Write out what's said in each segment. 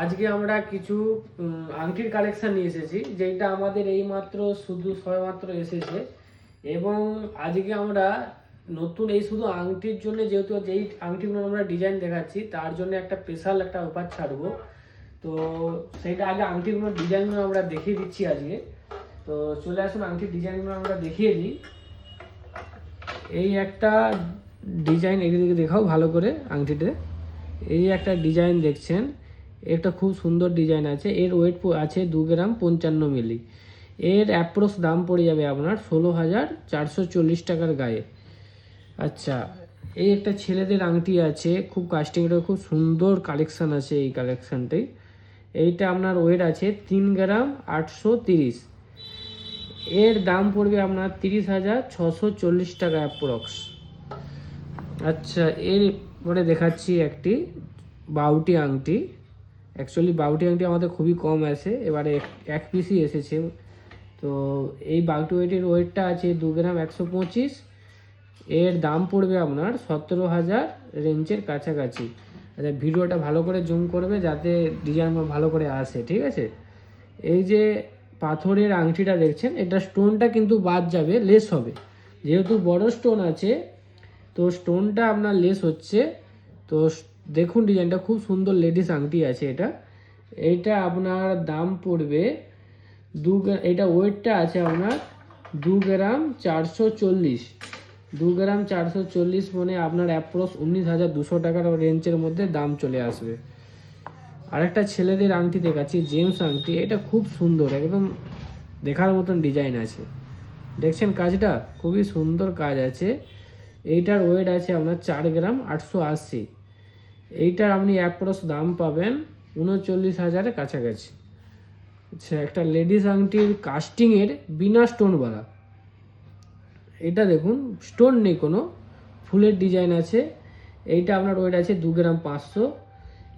আজকে আমরা কিছু আংটির কালেকশন নিয়ে এসেছি, যেটা আমাদের এইমাত্র শুধু সবেমাত্র এসেছে। এবং আজকে আমরা নতুন এই শুধু আংটির জন্য, যেহেতু যেই আংটিগুলো আমরা ডিজাইন দেখাচ্ছি তার জন্য একটা স্পেশাল একটা অফার ছাড়বো। তো সেইটা আগে আংটিগুলোর ডিজাইনগুলো আমরা দেখিয়ে দিচ্ছি আজকে। তো চলে আসুন, আংটির ডিজাইনগুলো আমরা দেখিয়ে দিই। এই একটা ডিজাইন, এদিকে দেখাও ভালো করে আংটিতে। এই একটা ডিজাইন দেখছেন, একটা খুব সুন্দর ডিজাইন আছে। এর ওয়েট আছে 2 গ্রাম 55 মিলি। এর অ্যাপ্রক্স দাম পড়ে যাবে আপনার 16,440 টাকার গায়ে। আচ্ছা, এই একটা ছেলেদের আংটি আছে, খুব কাস্টিংটা খুব সুন্দর কালেকশান আছে এই কালেকশানটাই। এইটা আপনার ওয়েট আছে 3 গ্রাম 830। এর দাম পড়বে আপনার 30,640 টাকা অ্যাপ্রক্স। আচ্ছা, এরপরে দেখাচ্ছি একটি বাউটি আংটি। অ্যাকচুয়ালি বাউটি আংটি আমাদের খুবই কম আসে, এবারে এক পিসই এসেছে। তো এই বাউটি ওয়েটটা আছে 2 গ্রাম 125। এর দাম পড়বে আপনার 17,000 রেঞ্জের কাছাকাছি। আচ্ছা, ভিডিওটা ভালো করে জুম করবে যাতে ডিজাইন ভালো করে আসে, ঠিক আছে? এই যে পাথরের আংটিটা দেখছেন, এটা স্টোনটা কিন্তু বাদ যাবে, লেস হবে। যেহেতু বড় স্টোন আছে তো স্টোনটা আপনার লেস হচ্ছে। তো দেখুন ডিজাইনটা খুব সুন্দর, লেডিস আংটি আছে এটা। এইটা আপনার দাম পড়বে এটা ওয়েটটা আছে আপনার 2 গ্রাম 440। 2 গ্রাম 440 মানে আপনার অ্যাপ্রক্স 19,200 টাকার রেঞ্জের মধ্যে দাম চলে আসবে। আরেকটা ছেলেদের আংটি দেখাচ্ছি, জেমস আংটি। এটা খুব সুন্দর, একদম দেখার মতন ডিজাইন আছে। দেখছেন কাজটা, খুবই সুন্দর কাজ আছে। এইটার ওয়েট আছে আপনার 4 গ্রাম 880। এইটার আপনি অ্যাপ্রক্স দাম পাবেন 39,000-এর কাছাকাছি। আচ্ছা, একটা লেডিস আংটির কাস্টিংয়ের বিনা স্টোনওয়ালা। এটা দেখুন, স্টোন নেই, কোনো ফুলের ডিজাইন আছে। এইটা আপনার ওয়েট আছে 2 গ্রাম 500।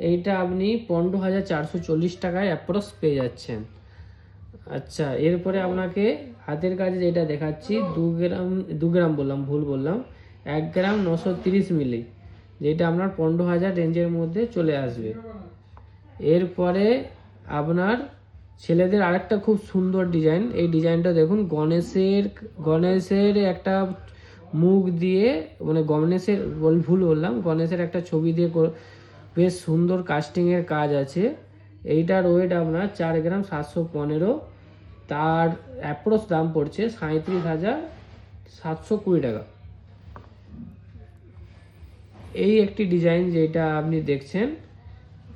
এইটা আপনি 15,440 টাকায় অ্যাপ্রক্স পেয়ে যাচ্ছেন। আচ্ছা, এরপরে আপনাকে হাতের কাজে যেটা দেখাচ্ছি 2 গ্রাম বললাম, ভুল বললাম, 1 গ্রাম 930 মিলি, যেটা আপনার 15,000 রেঞ্জের মধ্যে চলে আসবে। এরপরে আপনার ছেলেদের আরেকটা খুব সুন্দর ডিজাইন। এই ডিজাইনটা দেখুন, গণেশের একটা মুখ দিয়ে, মানে গণেশের ভুল বললাম, গণেশের একটা ছবি দিয়ে বেশ সুন্দর কাস্টিংয়ের কাজ আছে। এইটার ওয়েট আপনার 4 গ্রাম 715। তার অ্যাপ্রক্স দাম পড়ছে 37,720 টাকা। এই একটি ডিজাইন যেটা আপনি দেখছেন,